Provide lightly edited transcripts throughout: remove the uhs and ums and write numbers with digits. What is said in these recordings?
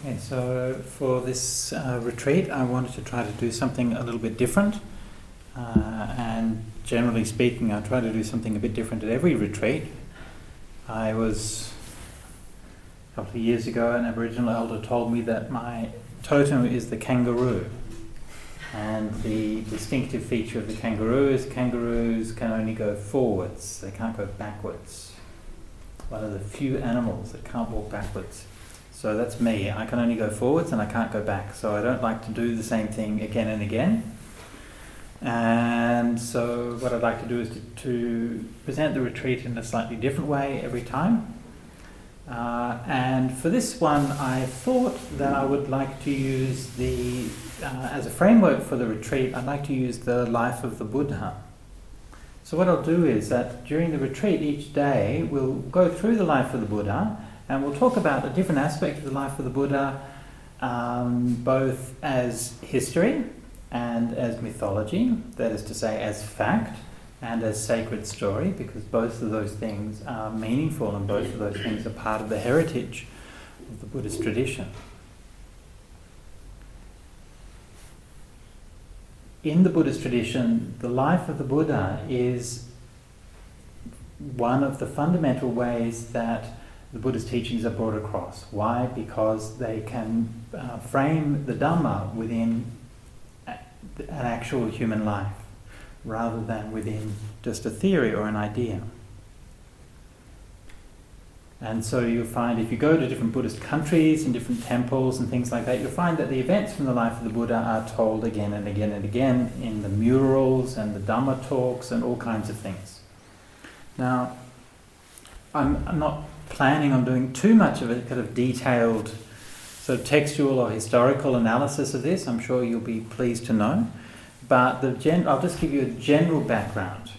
Okay, so for this retreat, I wanted to try to do something a little bit different. And generally speaking, I try to do something a bit different at every retreat. I was, a couple of years ago, an Aboriginal elder told me that my totem is the kangaroo. And the distinctive feature of the kangaroo is kangaroos can only go forwards, they can't go backwards. One of the few animals that can't walk backwards. So that's me. I can only go forwards and I can't go back. So I don't like to do the same thing again and again. And so what I'd like to do is to present the retreat in a slightly different way every time. And for this one, I thought that I would like to use as a framework for the retreat, I'd like to use the life of the Buddha. So what I'll do is that during the retreat each day, we'll go through the life of the Buddha, and we'll talk about a different aspect of the life of the Buddha, both as history and as mythology, that is to say as fact and as sacred story, because both of those things are meaningful and both of those things are part of the heritage of the Buddhist tradition. In the Buddhist tradition, the life of the Buddha is one of the fundamental ways that the Buddha's teachings are brought across. Why? Because they can frame the Dhamma within an actual human life, rather than within just a theory or an idea. And so you'll find if you go to different Buddhist countries and different temples and things like that, you'll find that the events from the life of the Buddha are told again and again and again in the murals and the Dhamma talks and all kinds of things. Now, I'm not planning on doing too much of a kind of detailed sort of textual or historical analysis of this. I'm sure you'll be pleased to know. But I'll just give you a general background.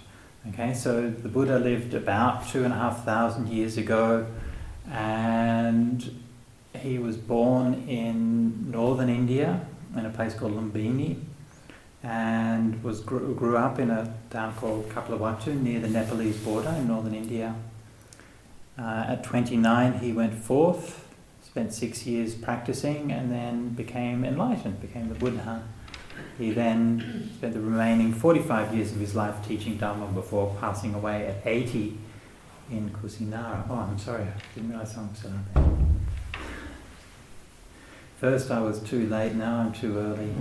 Okay, so the Buddha lived about 2,500 years ago, and he was born in northern India in a place called Lumbini, and grew up in a town called Kapilavatthu near the Nepalese border in northern India. At 29 he went forth, spent 6 years practicing, and then became enlightened, became the Buddha. He then spent the remaining 45 years of his life teaching Dhamma before passing away at 80 in Kusinara. Oh, I'm sorry, I didn't realise I'm still up there. First I was too late, now I'm too early.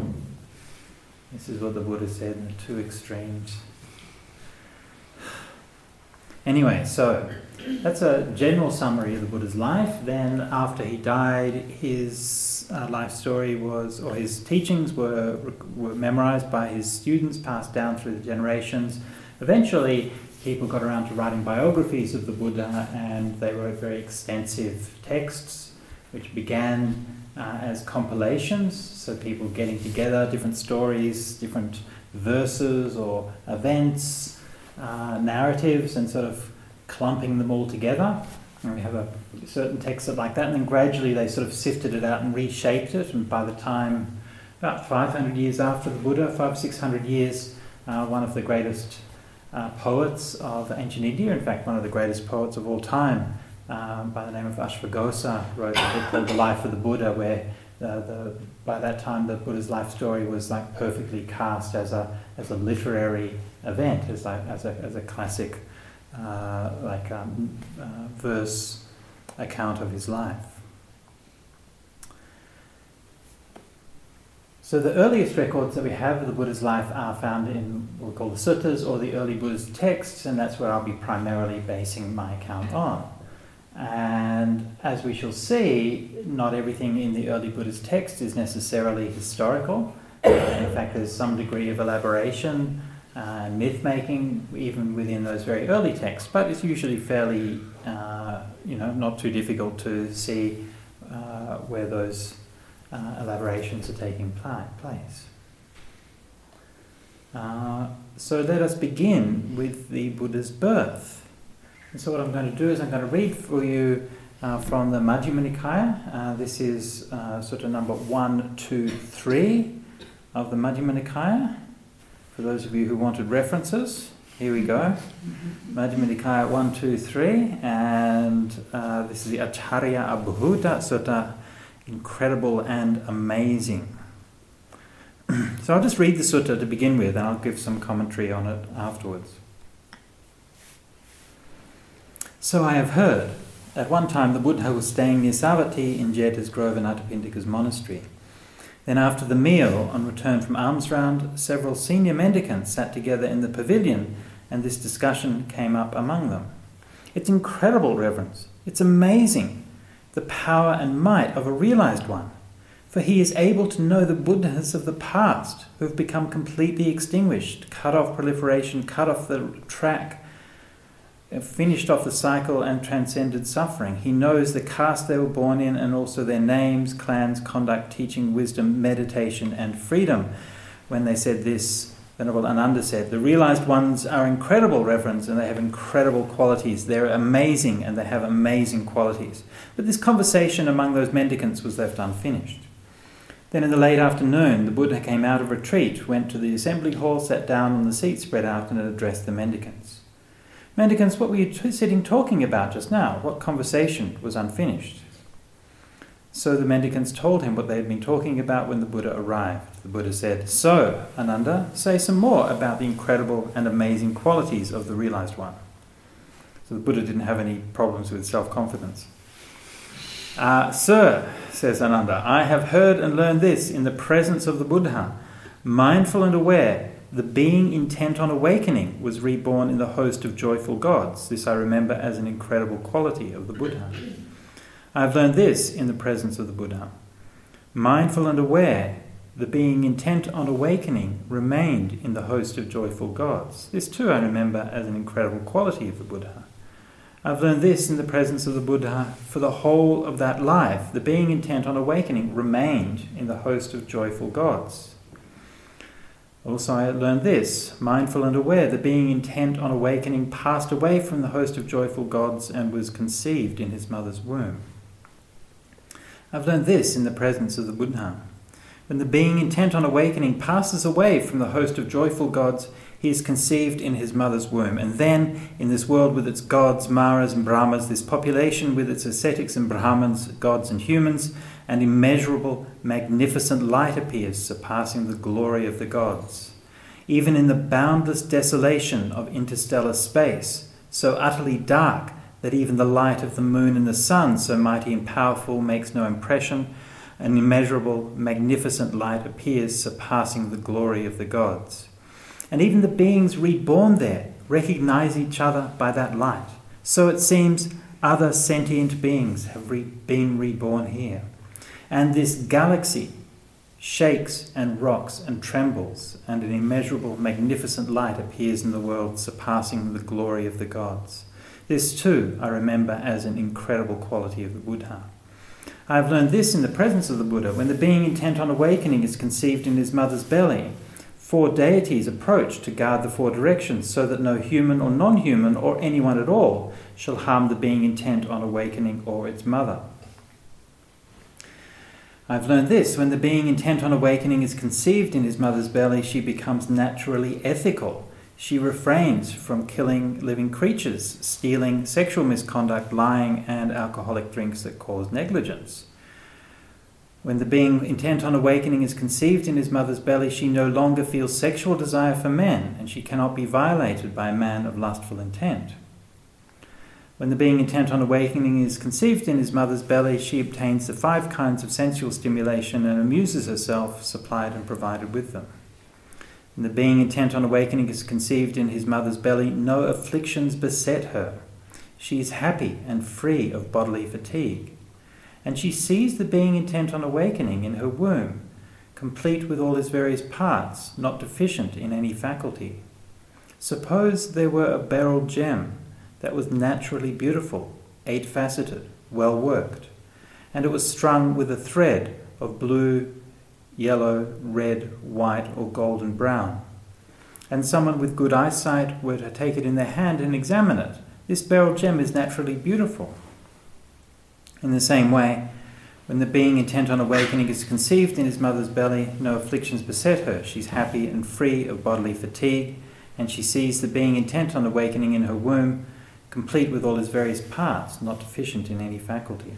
This is what the Buddha said, the two extremes. Anyway, so that's a general summary of the Buddha's life. Then after he died, his life story or his teachings were memorized by his students, passed down through the generations. Eventually, people got around to writing biographies of the Buddha, and they wrote very extensive texts, which began as compilations, so people getting together different stories, different verses or events, narratives, and sort of clumping them all together. And we have certain texts like that, and then gradually they sort of sifted it out and reshaped it, and by the time, about 500 years after the Buddha, 500-600 years, one of the greatest poets of ancient India, in fact one of the greatest poets of all time, by the name of Ashvaghosha, wrote a book called The Life of the Buddha, where by that time the Buddha's life story was like perfectly cast as a literary event, as a classic verse account of his life. So the earliest records that we have of the Buddha's life are found in what we call the suttas, or the early Buddhist texts, and that's where I'll be primarily basing my account on. And as we shall see, not everything in the early Buddhist text is necessarily historical. In fact, there's some degree of elaboration and myth-making even within those very early texts, but it's usually fairly, not too difficult to see where those elaborations are taking place. So let us begin with the Buddha's birth. And so what I'm going to do is I'm going to read for you from the Majjhima Nikaya. This is sort of number 1, 2, 3 of the Majjhima Nikaya. For those of you who wanted references, here we go. Majjhima Nikaya 1, 2, 3, and this is the Acharya Abhuta Sutta, incredible and amazing. So I'll just read the sutta to begin with, and I'll give some commentary on it afterwards. So I have heard, at one time the Buddha was staying near Savatthi in Jeta's Grove in Anathapindika's monastery. Then after the meal, on return from alms round, several senior mendicants sat together in the pavilion, and this discussion came up among them. It's incredible, Reverence. It's amazing, the power and might of a realized one. For he is able to know the Buddhas of the past, who have become completely extinguished, cut off proliferation, cut off the track, finished off the cycle and transcended suffering. He knows the caste they were born in and also their names, clans, conduct, teaching, wisdom, meditation and freedom. When they said this, Venerable Ananda said, the realized ones are incredible, Reverends, and they have incredible qualities. They're amazing and they have amazing qualities. But this conversation among those mendicants was left unfinished. Then in the late afternoon, the Buddha came out of retreat, went to the assembly hall, sat down on the seat spread out and addressed the mendicants. Mendicants, what were you sitting talking about just now? What conversation was unfinished? So the mendicants told him what they had been talking about when the Buddha arrived. The Buddha said, so, Ananda, say some more about the incredible and amazing qualities of the realized one. So the Buddha didn't have any problems with self-confidence. Sir, says Ananda, I have heard and learned this in the presence of the Buddha. Mindful and aware, the being intent on awakening was reborn in the host of joyful gods. This I remember as an incredible quality of the Buddha. I have learned this in the presence of the Buddha. Mindful and aware, the being intent on awakening remained in the host of joyful gods. This too I remember as an incredible quality of the Buddha. I've learned this in the presence of the Buddha. For the whole of that life, the being intent on awakening remained in the host of joyful gods. Also I learned this, mindful and aware, the being intent on awakening passed away from the host of joyful gods and was conceived in his mother's womb. I've learned this in the presence of the Buddha. When the being intent on awakening passes away from the host of joyful gods, he is conceived in his mother's womb. And then, in this world with its gods, Maras and Brahmas, this population with its ascetics and Brahmins, gods and humans, an immeasurable, magnificent light appears, surpassing the glory of the gods. Even in the boundless desolation of interstellar space, so utterly dark that even the light of the moon and the sun, so mighty and powerful, makes no impression, an immeasurable, magnificent light appears, surpassing the glory of the gods. And even the beings reborn there recognize each other by that light. So it seems other sentient beings have been reborn here. And this galaxy shakes and rocks and trembles, and an immeasurable, magnificent light appears in the world, surpassing the glory of the gods. This too I remember as an incredible quality of the Buddha. I have learned this in the presence of the Buddha. When the being intent on awakening is conceived in his mother's belly, 4 deities approach to guard the 4 directions, so that no human or non-human or anyone at all shall harm the being intent on awakening or its mother. I've learned this, when the being intent on awakening is conceived in his mother's belly, she becomes naturally ethical. She refrains from killing living creatures, stealing, sexual misconduct, lying, and alcoholic drinks that cause negligence. When the being intent on awakening is conceived in his mother's belly, she no longer feels sexual desire for men, and she cannot be violated by a man of lustful intent. When the being intent on awakening is conceived in his mother's belly, she obtains the 5 kinds of sensual stimulation and amuses herself, supplied and provided with them. When the being intent on awakening is conceived in his mother's belly, no afflictions beset her. She is happy and free of bodily fatigue. And she sees the being intent on awakening in her womb, complete with all his various parts, not deficient in any faculty. Suppose there were a beryl gem that was naturally beautiful, 8-faceted, well worked, and it was strung with a thread of blue, yellow, red, white, or golden brown. And someone with good eyesight were to take it in their hand and examine it. This beryl gem is naturally beautiful. In the same way, when the being intent on awakening is conceived in his mother's belly, no afflictions beset her. She's happy and free of bodily fatigue, and she sees the being intent on awakening in her womb, complete with all his various parts, not deficient in any faculty.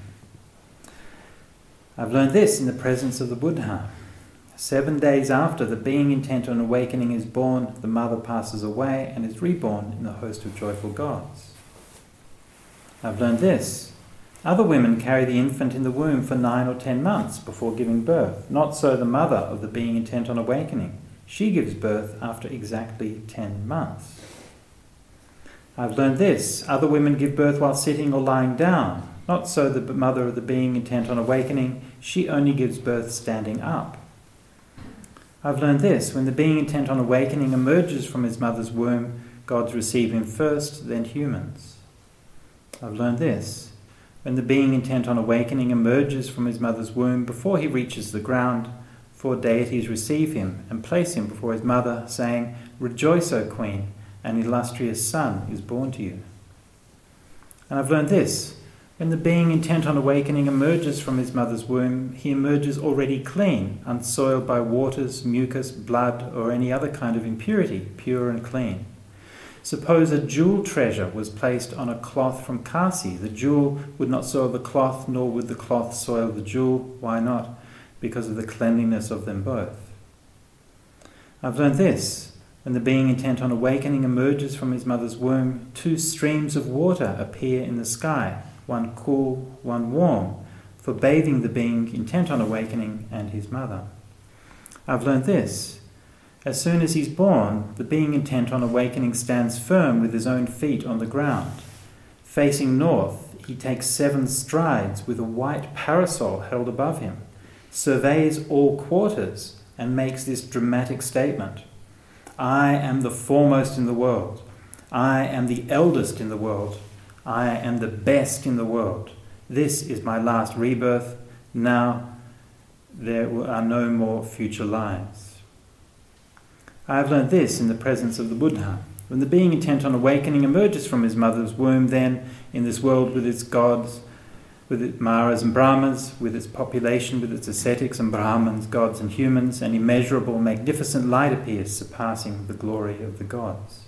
I've learned this in the presence of the Buddha. 7 days after the being intent on awakening is born, the mother passes away and is reborn in the host of joyful gods. I've learned this. Other women carry the infant in the womb for 9 or 10 months before giving birth. Not so the mother of the being intent on awakening. She gives birth after exactly 10 months. I've learned this. Other women give birth while sitting or lying down. Not so the mother of the being intent on awakening. She only gives birth standing up. I've learned this. When the being intent on awakening emerges from his mother's womb, gods receive him first, then humans. I've learned this. When the being intent on awakening emerges from his mother's womb, before he reaches the ground, 4 deities receive him and place him before his mother, saying, "Rejoice, O Queen, an illustrious son is born to you." And I've learned this. When the being intent on awakening emerges from his mother's womb, he emerges already clean, unsoiled by waters, mucus, blood, or any other kind of impurity, pure and clean. Suppose a jewel treasure was placed on a cloth from Kasi. The jewel would not soil the cloth, nor would the cloth soil the jewel. Why not? Because of the cleanliness of them both. I've learned this. When the being intent on awakening emerges from his mother's womb, 2 streams of water appear in the sky, one cool, one warm, for bathing the being intent on awakening and his mother. I've learned this. As soon as he's born, the being intent on awakening stands firm with his own feet on the ground. Facing north, he takes 7 strides with a white parasol held above him, surveys all quarters, and makes this dramatic statement: "I am the foremost in the world. I am the eldest in the world. I am the best in the world. This is my last rebirth. Now there are no more future lives." I have learned this in the presence of the Buddha. When the being intent on awakening emerges from his mother's womb, then, in this world with its gods, with its Maras and Brahmas, with its population, with its ascetics and Brahmins, gods and humans, an immeasurable, magnificent light appears, surpassing the glory of the gods.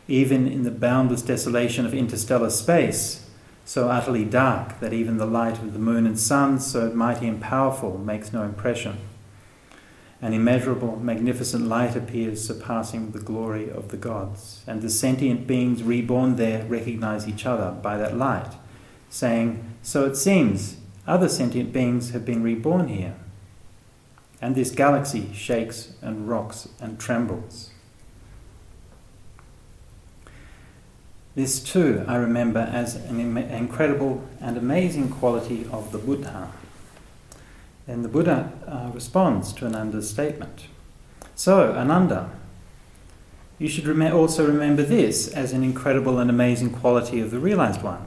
Even in the boundless desolation of interstellar space, so utterly dark that even the light of the moon and sun, so mighty and powerful, makes no impression, an immeasurable, magnificent light appears, surpassing the glory of the gods. And the sentient beings reborn there recognize each other by that light, saying, "So it seems, other sentient beings have been reborn here." And this galaxy shakes and rocks and trembles. This too I remember as an incredible and amazing quality of the Buddha. Then the Buddha responds to Ananda's statement. "So, Ananda, you should also remember this as an incredible and amazing quality of the realized one.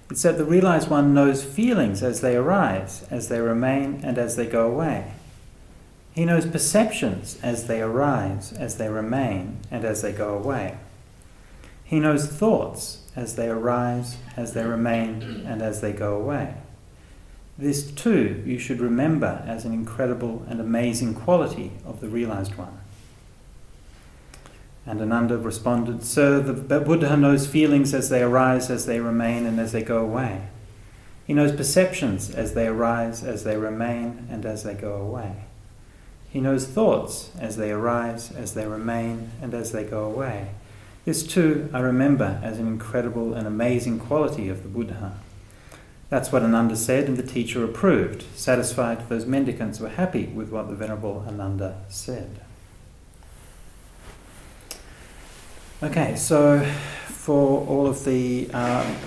It's that the realized one knows feelings as they arise, as they remain, and as they go away. He knows perceptions as they arise, as they remain, and as they go away. He knows thoughts as they arise, as they remain, and as they go away. This too you should remember as an incredible and amazing quality of the realized one." And Ananda responded, "Sir, the Buddha knows feelings as they arise, as they remain, and as they go away. He knows perceptions as they arise, as they remain, and as they go away. He knows thoughts as they arise, as they remain, and as they go away. This too I remember as an incredible and amazing quality of the Buddha." That's what Ananda said, and the teacher approved, satisfied those mendicants were happy with what the Venerable Ananda said. Okay, so for all of the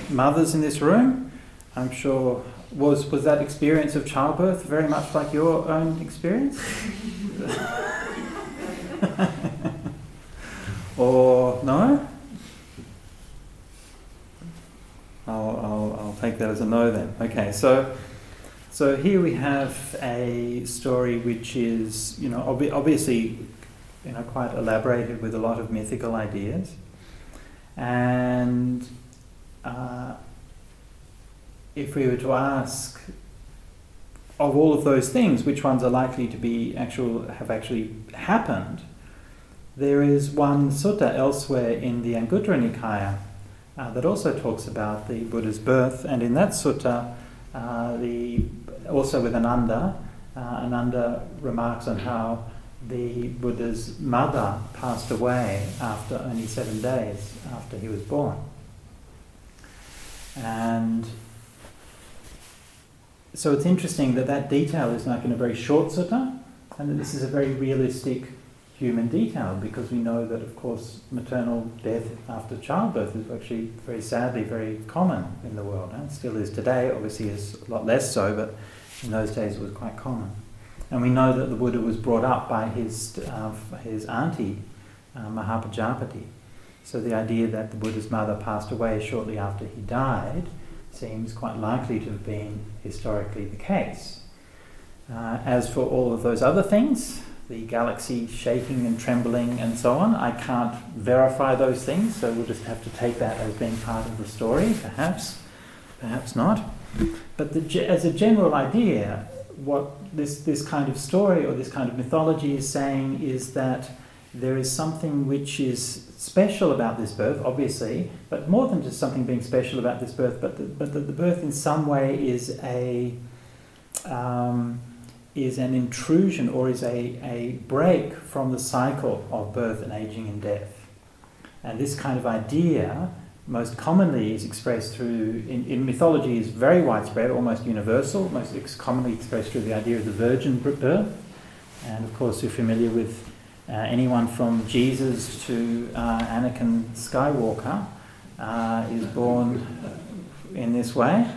mothers in this room, I'm sure, was that experience of childbirth very much like your own experience? Or no? I'll take that as a no then. Okay, so here we have a story which is, obviously, quite elaborated with a lot of mythical ideas. And if we were to ask, of all of those things, which ones are likely to have actually happened, there is one sutta elsewhere in the Anguttara Nikaya that also talks about the Buddha's birth, and in that sutta, the also with Ananda. Ananda remarks on how the Buddha's mother passed away after only 7 days after he was born. And so it's interesting that detail is like in a very short sutta, and that this is a very realistic human detail, because we know that, of course, maternal death after childbirth is actually very sadly very common in the world, and it still is today. Obviously is a lot less so, but in those days it was quite common. And we know that the Buddha was brought up by his auntie, Mahapajapati. So the idea that the Buddha's mother passed away shortly after he died seems quite likely to have been historically the case. As for all of those other things, the galaxy shaking and trembling and so on, I can't verify those things, so we'll just have to take that as being part of the story, perhaps not. But as a general idea, what this kind of story or this kind of mythology is saying is that there is something which is special about this birth, obviously, but more than just something being special about this birth, but that the birth in some way is an intrusion, or is a break from the cycle of birth and aging and death. And this kind of idea most commonly is expressed through, in mythology, is very widespread, almost universal, most commonly expressed through the idea of the virgin birth. And of course you're familiar with anyone from Jesus to Anakin Skywalker is born in this way.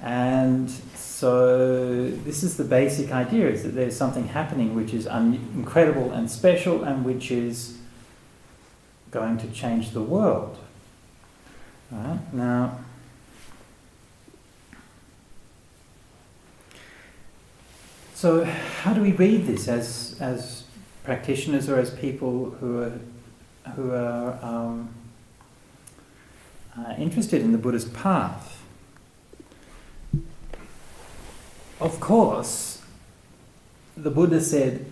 And so this is the basic idea, is that there's something happening which is incredible and special, and which is going to change the world. Right? Now, so how do we read this as practitioners, or as people who are interested in the Buddha's path? Of course, the Buddha said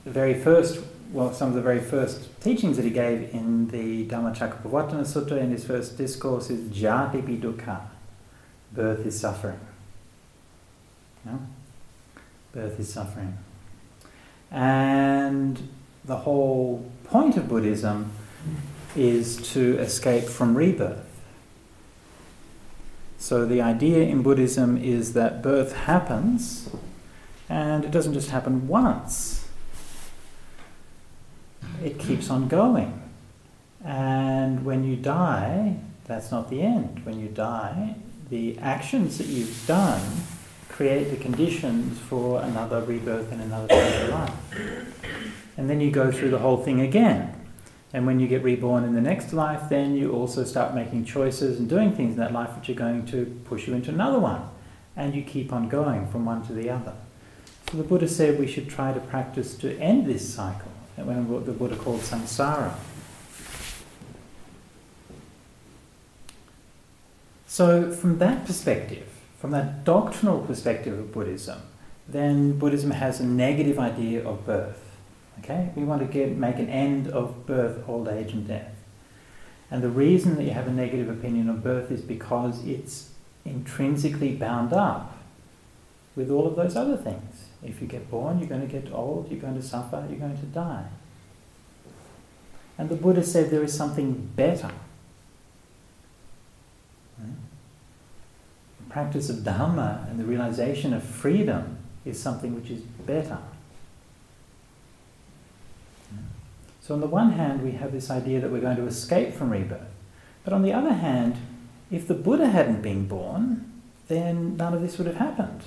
some of the very first teachings that he gave in the Dhammacakkappavattana Sutta, in his first discourse, is jatipi dukkha, birth is suffering. No? Birth is suffering. And the whole point of Buddhism is to escape from rebirth. So the idea in Buddhism is that birth happens, and it doesn't just happen once. It keeps on going. And when you die, that's not the end. When you die, the actions that you've done create the conditions for another rebirth in another stage of life. And then you go through the whole thing again. And when you get reborn in the next life, then you also start making choices and doing things in that life which are going to push you into another one. And you keep on going from one to the other. So the Buddha said we should try to practice to end this cycle, what the Buddha called samsara. So from that perspective, from that doctrinal perspective of Buddhism, then Buddhism has a negative idea of birth. Okay? We want to make an end of birth, old age and death. And the reason that you have a negative opinion of birth is because it's intrinsically bound up with all of those other things. If you get born, you're going to get old, you're going to suffer, you're going to die. And the Buddha said there is something better. The practice of Dhamma and the realization of freedom is something which is better. So on the one hand, we have this idea that we're going to escape from rebirth. But on the other hand, if the Buddha hadn't been born, then none of this would have happened.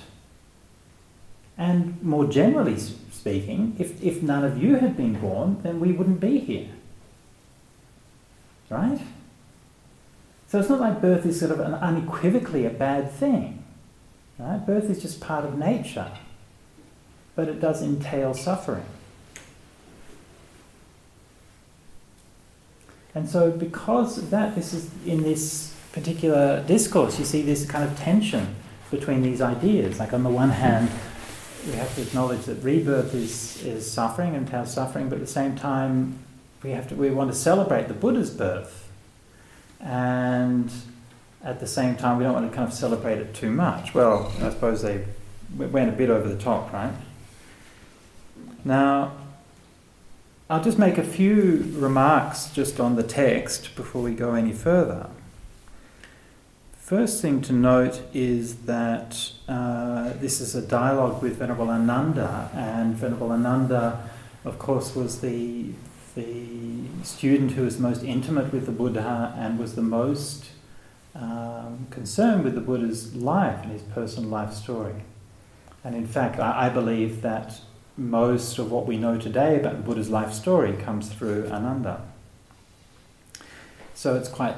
And more generally speaking, if none of you had been born, then we wouldn't be here. Right? So it's not like birth is sort of unequivocally a bad thing. Right? Birth is just part of nature. But it does entail suffering. And so because of that, this is in this particular discourse, you see this kind of tension between these ideas. Like on the one hand, we have to acknowledge that rebirth is suffering and entails suffering, but at the same time we want to celebrate the Buddha's birth. And at the same time we don't want to kind of celebrate it too much. Well, I suppose they went a bit over the top, right? Now, I'll just make a few remarks just on the text before we go any further. First thing to note is that this is a dialogue with Venerable Ananda, and Venerable Ananda, of course, was the student who was most intimate with the Buddha and was the most concerned with the Buddha's life and his personal life story. And in fact, I believe that most of what we know today about the Buddha's life story comes through Ananda. So it's quite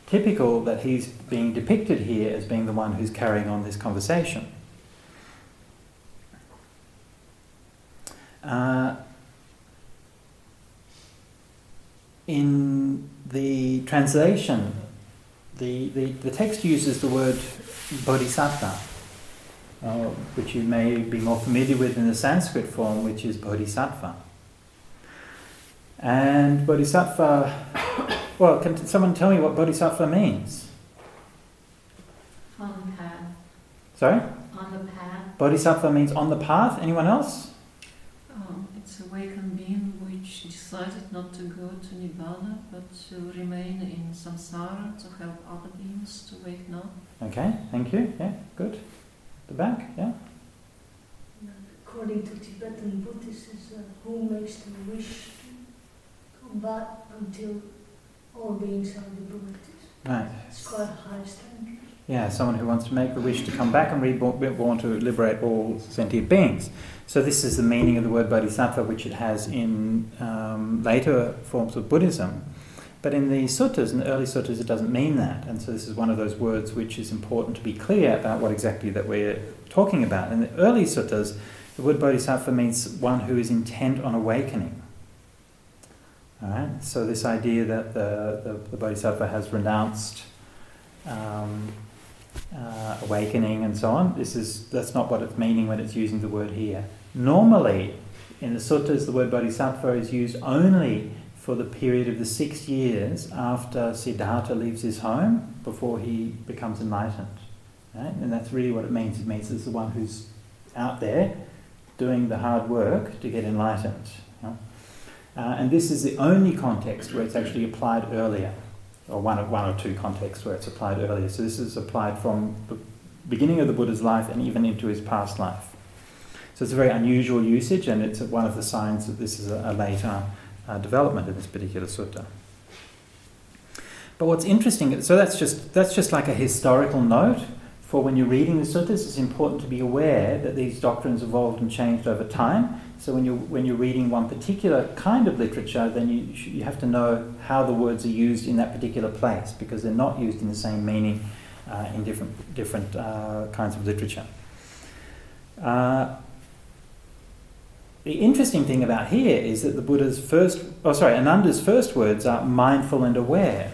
typical that he's being depicted here as being the one who's carrying on this conversation. In the translation, the text uses the word bodhisattva, which you may be more familiar with in the Sanskrit form, which is bodhisattva. And bodhisattva, well, can someone tell me what bodhisattva means? On the path. Sorry? On the path. Bodhisattva means on the path. Anyone else? It's a awakened being which decided not to go to Nibbana, but to remain in samsara, to help other beings to waken up. Okay, thank you. Yeah, good. The back, yeah? According to Tibetan Buddhists, who makes the wish to come back until all beings are liberated. Right. It's quite a high standard. Yeah, someone who wants to make the wish to come back and reborn to liberate all sentient beings. So this is the meaning of the word bodhisattva, which it has in later forms of Buddhism. But in the suttas, in the early suttas, it doesn't mean that. And so this is one of those words which is important to be clear about what exactly that we're talking about. In the early suttas, the word bodhisattva means one who is intent on awakening. All right? So this idea that the bodhisattva has renounced awakening and so on, that's not what it's meaning when it's using the word here. Normally, in the suttas, the word bodhisattva is used only for the period of the 6 years after Siddhartha leaves his home, before he becomes enlightened. Right? And that's really what it means. It means it's the one who's out there doing the hard work to get enlightened. You know? And this is the only context where it's actually applied earlier, or one or two contexts where it's applied earlier. So this is applied from the beginning of the Buddha's life and even into his past life. So it's a very unusual usage, and it's one of the signs that this is a later development of this particular sutta. But what's interesting, so that's just like a historical note for when you're reading the suttas. It's important to be aware that these doctrines evolved and changed over time. So when you're reading one particular kind of literature, then you have to know how the words are used in that particular place, because they're not used in the same meaning in different kinds of literature. The interesting thing about here is that Ananda's first words are mindful and aware.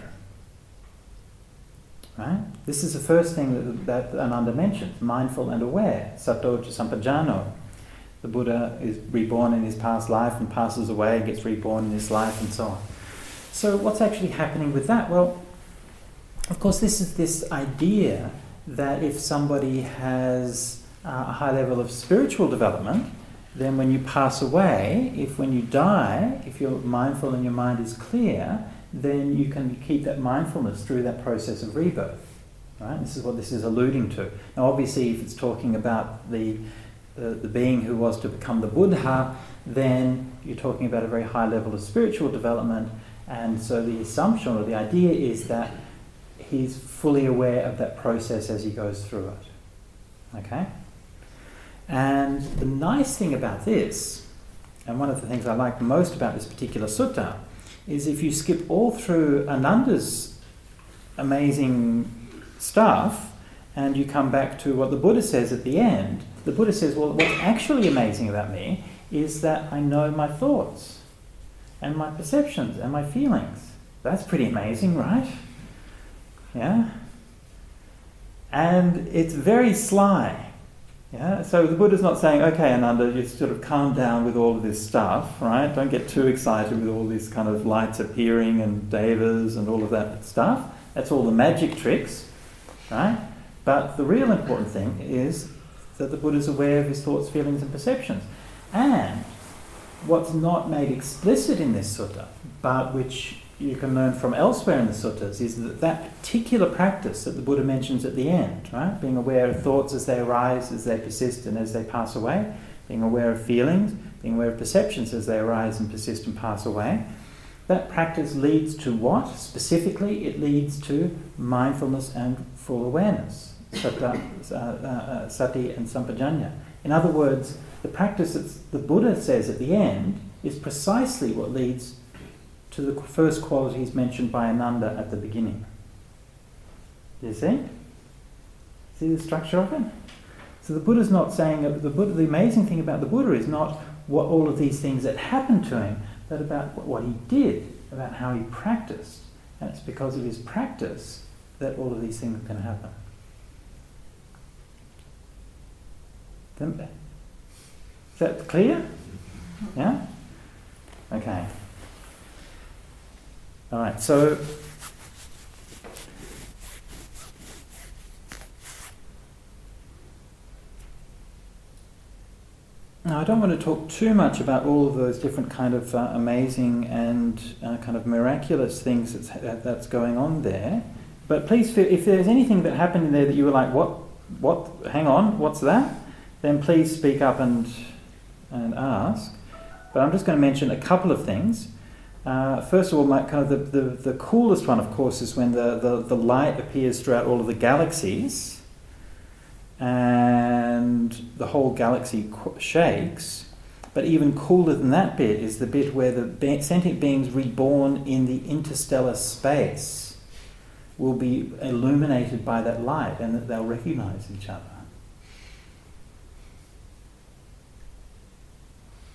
Right? This is the first thing that Ananda mentions, mindful and aware, sato cha sampajano. The Buddha is reborn in his past life and passes away and gets reborn in this life and so on. So what's actually happening with that? Well, of course, this is this idea that if somebody has a high level of spiritual development, then when you pass away, when you die, if you're mindful and your mind is clear, then you can keep that mindfulness through that process of rebirth. Right? This is what this is alluding to. Now, obviously, if it's talking about the being who was to become the Buddha, then you're talking about a very high level of spiritual development, and so the assumption or the idea is that he's fully aware of that process as he goes through it. Okay? And the nice thing about this, and one of the things I like most about this particular sutta, is if you skip all through Ananda's amazing stuff and you come back to what the Buddha says at the end, the Buddha says, well, what's actually amazing about me is that I know my thoughts and my perceptions and my feelings. That's pretty amazing, right? Yeah? And it's very sly. Yeah, so the Buddha's not saying, okay, Ananda, you sort of calm down with all of this stuff, right? Don't get too excited with all these kind of lights appearing and devas and all of that stuff. That's all the magic tricks, right? But the real important thing is that the Buddha is aware of his thoughts, feelings and perceptions. And what's not made explicit in this sutta, but which you can learn from elsewhere in the suttas, is that that particular practice that the Buddha mentions at the end, right? Being aware of thoughts as they arise, as they persist and as they pass away, being aware of feelings, being aware of perceptions as they arise and persist and pass away, that practice leads to what? Specifically, it leads to mindfulness and full awareness, sati and sampajanya. In other words, the practice that the Buddha says at the end is precisely what leads to the first qualities mentioned by Ananda at the beginning. Do you see? See the structure of it? So the Buddha's not saying, the amazing thing about the Buddha is not what all of these things that happened to him, but about what he did, about how he practiced. And it's because of his practice that all of these things can happen. Is that clear? Yeah? Okay. Alright, so now I don't want to talk too much about all of those different kind of amazing and kind of miraculous things that's going on there, but please feel, if there's anything that happened in there that you were like, what, hang on, what's that? Then please speak up and ask. But I'm just going to mention a couple of things. First of all, the coolest one, of course, is when the light appears throughout all of the galaxies and the whole galaxy shakes. But even cooler than that bit is the bit where the sentient beings reborn in the interstellar space will be illuminated by that light, and that they'll recognize each other.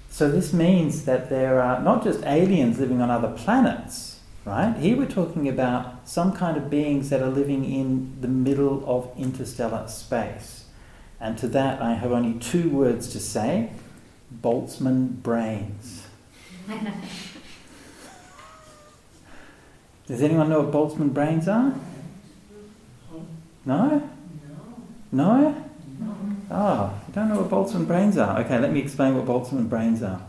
So this means that there are not just aliens living on other planets, right? Here we're talking about some kind of beings that are living in the middle of interstellar space. And to that I have only two words to say: Boltzmann brains. Does anyone know what Boltzmann brains are? No? No? Oh, you don't know what Boltzmann brains are? Okay, let me explain what Boltzmann brains are.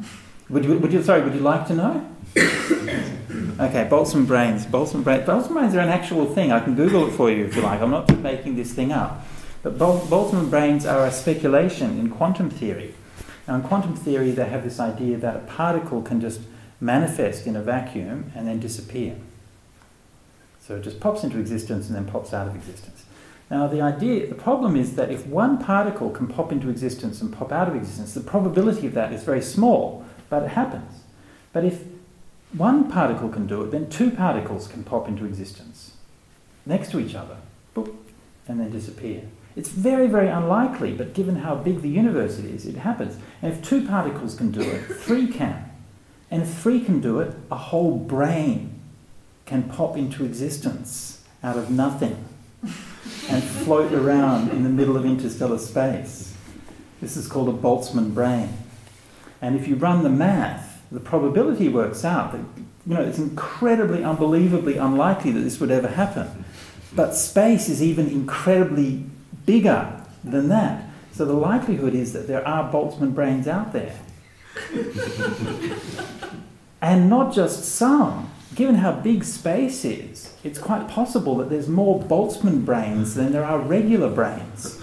Would you like to know? Okay, Boltzmann brains. Boltzmann brains are an actual thing. I can Google it for you if you like. I'm not just making this thing up. But Boltzmann brains are a speculation in quantum theory. Now, in quantum theory, they have this idea that a particle can just manifest in a vacuum and then disappear. So it just pops into existence and then pops out of existence. Now, the problem is that if one particle can pop into existence and pop out of existence, the probability of that is very small, but it happens. But if one particle can do it, then two particles can pop into existence next to each other, boop, and then disappear. It's very, very unlikely, but given how big the universe is, it happens. And if two particles can do it, three can. And if three can do it, a whole brain can pop into existence out of nothing and float around in the middle of interstellar space. This is called a Boltzmann brain. And if you run the math, the probability works out that, it's incredibly, unbelievably unlikely that this would ever happen. But space is even incredibly bigger than that. So the likelihood is that there are Boltzmann brains out there. And not just some. Given how big space is, it's quite possible that there's more Boltzmann brains than there are regular brains.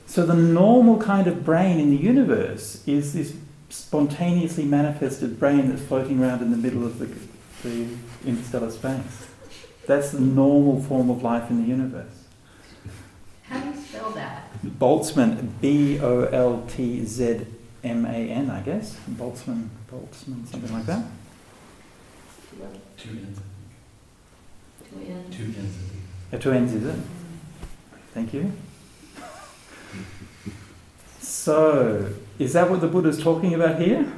So the normal kind of brain in the universe is this spontaneously manifested brain that's floating around in the middle of the interstellar space. That's the normal form of life in the universe. How do you spell that? Boltzmann, B-O-L-T-Z-M-A-N, I guess. Boltzmann, something like that. Two N's. Two N's, is it? Thank you. So, is that what the Buddha's talking about here?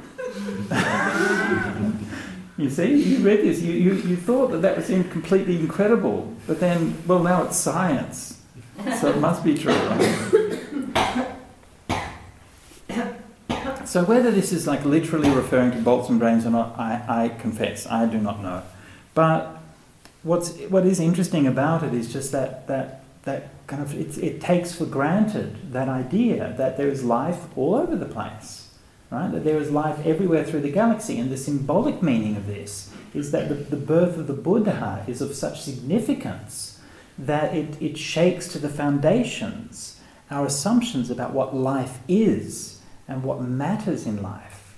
You see, you read this, you thought that seemed completely incredible, but then, well, now it's science, so it must be true, right? So whether this is like literally referring to Boltzmann brains or not, I confess, I do not know. But what is interesting about it is just that kind of, it takes for granted that idea that there is life all over the place, right? That there is life everywhere through the galaxy, and the symbolic meaning of this is that the birth of the Buddha is of such significance that it shakes to the foundations our assumptions about what life is and what matters in life,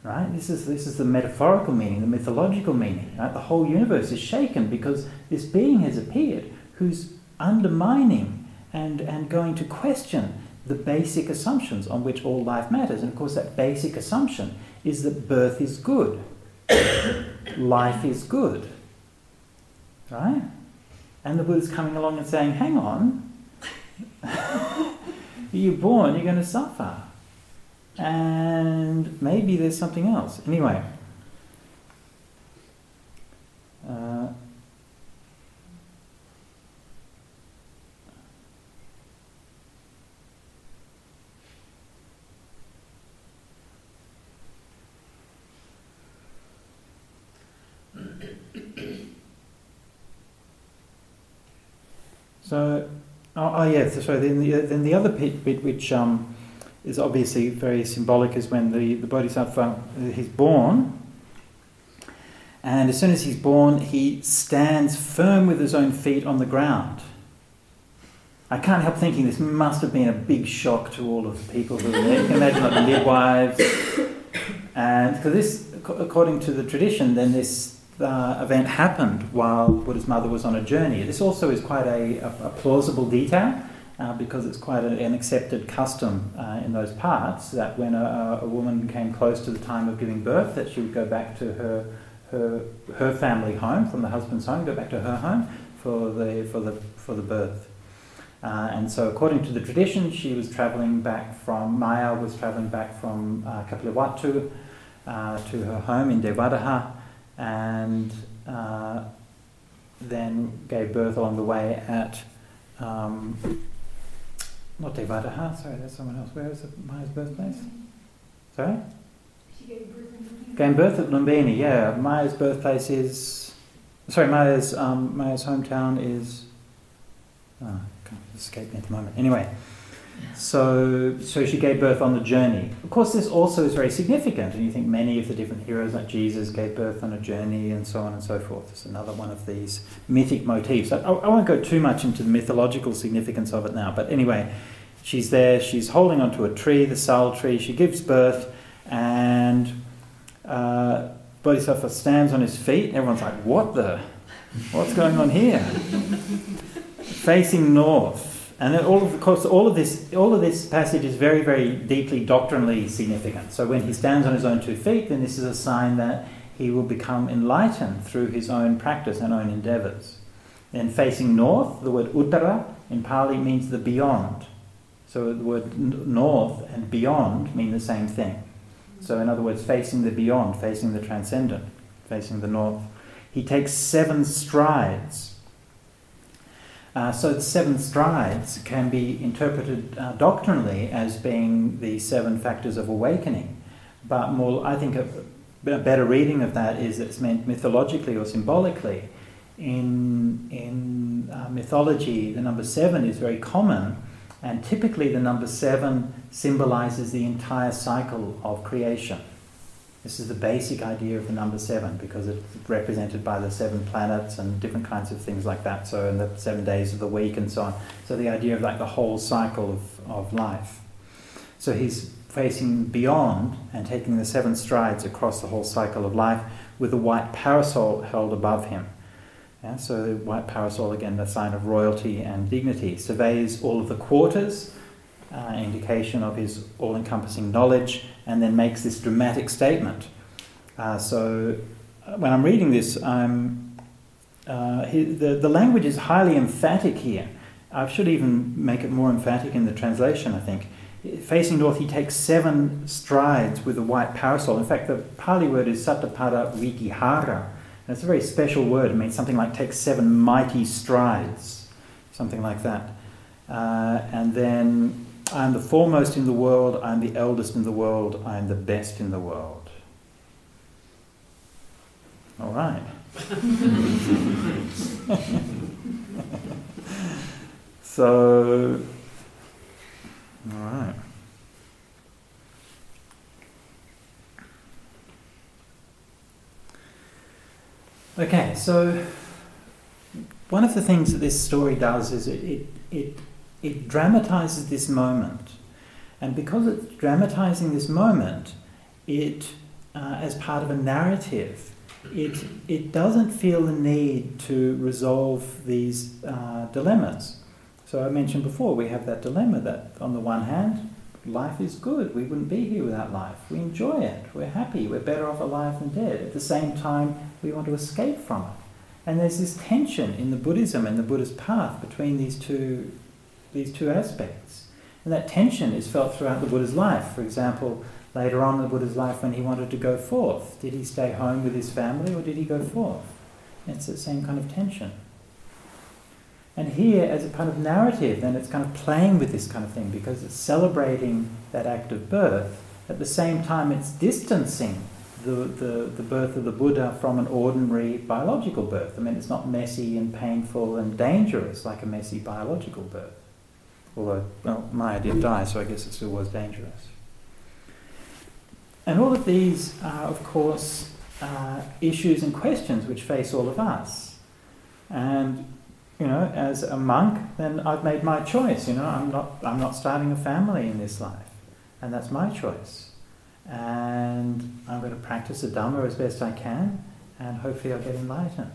right? This is the metaphorical meaning, the mythological meaning, right? The whole universe is shaken because this being has appeared who's undermining and going to question the basic assumptions on which all life matters. And of course that basic assumption is that birth is good, life is good, right? And the Buddha's coming along and saying, hang on, you're born, you're going to suffer. And maybe there's something else. Anyway. So, then the other bit which is obviously very symbolic is when the Bodhisattva, he's born, and as soon as he's born, he stands firm with his own feet on the ground. I can't help thinking this must have been a big shock to all of the people who were there. You can imagine like the midwives, and because this, according to the tradition, then this event happened while Buddha's mother was on a journey. This also is quite a plausible detail because it's quite an accepted custom in those parts that when a woman came close to the time of giving birth, that she would go back to her family home from the husband's home, go back to her home for the birth. And so, according to the tradition, she was travelling back from Maya was travelling back from Kapilavatthu to her home in Devadaha. And then gave birth along the way at not Devadaha, sorry, that's someone else. Where is Maya's birthplace? Sorry? She gave birth at Lumbini, yeah. Maya's birthplace is... Sorry, Maya's hometown is... Oh, can't escape me at the moment. Anyway, so she gave birth on the journey. Of course, this also is very significant, and you think many of the different heroes, like Jesus, gave birth on a journey, and so on and so forth. It's another one of these mythic motifs. I won't go too much into the mythological significance of it now, but anyway, she's there, she's holding onto a tree, the sal tree, she gives birth, and Bodhisattva stands on his feet, and everyone's like, what's going on here? Facing north. And then all of this passage is very, very deeply doctrinally significant. So when he stands on his own 2 feet, then this is a sign that he will become enlightened through his own practice and own endeavours. Then facing north, the word uttara in Pali means the beyond. So the word north and beyond mean the same thing. So in other words, facing the beyond, facing the transcendent, facing the north. He takes 7 strides. So the 7 strides can be interpreted doctrinally as being the 7 factors of awakening. But more, I think a better reading of that is it's meant mythologically or symbolically. In mythology, the number 7 is very common, and typically the number 7 symbolises the entire cycle of creation. This is the basic idea of the number 7 because it's represented by the 7 planets and different kinds of things like that. So, in the 7 days of the week and so on. So, the idea of like the whole cycle of life. So, he's facing beyond and taking the 7 strides across the whole cycle of life with a white parasol held above him. Yeah, so, the white parasol, again, the sign of royalty and dignity, surveys all of the quarters. Indication of his all-encompassing knowledge, and then makes this dramatic statement. So when I'm reading this, the language is highly emphatic here. I should even make it more emphatic in the translation, I think. Facing north, he takes 7 strides with a white parasol. In fact, the Pali word is Sattapada Vitihara. And it's a very special word. It means something like take 7 mighty strides, something like that. And then, I am the foremost in the world, I am the eldest in the world, I am the best in the world. All right. So, all right. Okay, so one of the things that this story does is it dramatizes this moment. And because it's dramatizing this moment, it, as part of a narrative, it doesn't feel the need to resolve these dilemmas. So I mentioned before, we have that dilemma that on the one hand, life is good, we wouldn't be here without life, we enjoy it, we're happy, we're better off alive than dead. At the same time, we want to escape from it. And there's this tension in the Buddhism and the Buddhist path between these two aspects. And that tension is felt throughout the Buddha's life. For example, later on in the Buddha's life when he wanted to go forth, did he stay home with his family or did he go forth? It's the same kind of tension. And here, as a kind of narrative, then it's kind of playing with this kind of thing because it's celebrating that act of birth. At the same time, it's distancing the birth of the Buddha from an ordinary biological birth. I mean, it's not messy and painful and dangerous like a messy biological birth. Although, well, Maya did die, so I guess it still was dangerous. And all of these are, of course, issues and questions which face all of us. And, you know, as a monk, then I've made my choice. You know, I'm not starting a family in this life, and that's my choice. And I'm going to practice the Dhamma as best I can, and hopefully I'll get enlightened.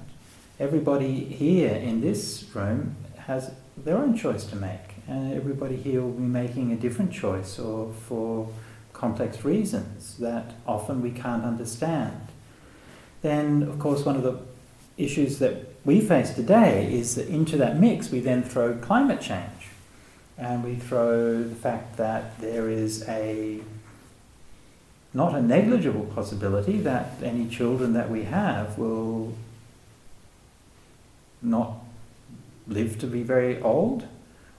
Everybody here in this room has their own choice to make, and everybody here will be making a different choice, or for complex reasons that often we can't understand. Then, of course, one of the issues that we face today is that into that mix we then throw climate change, and we throw the fact that there is not a negligible possibility that any children that we have will not live to be very old,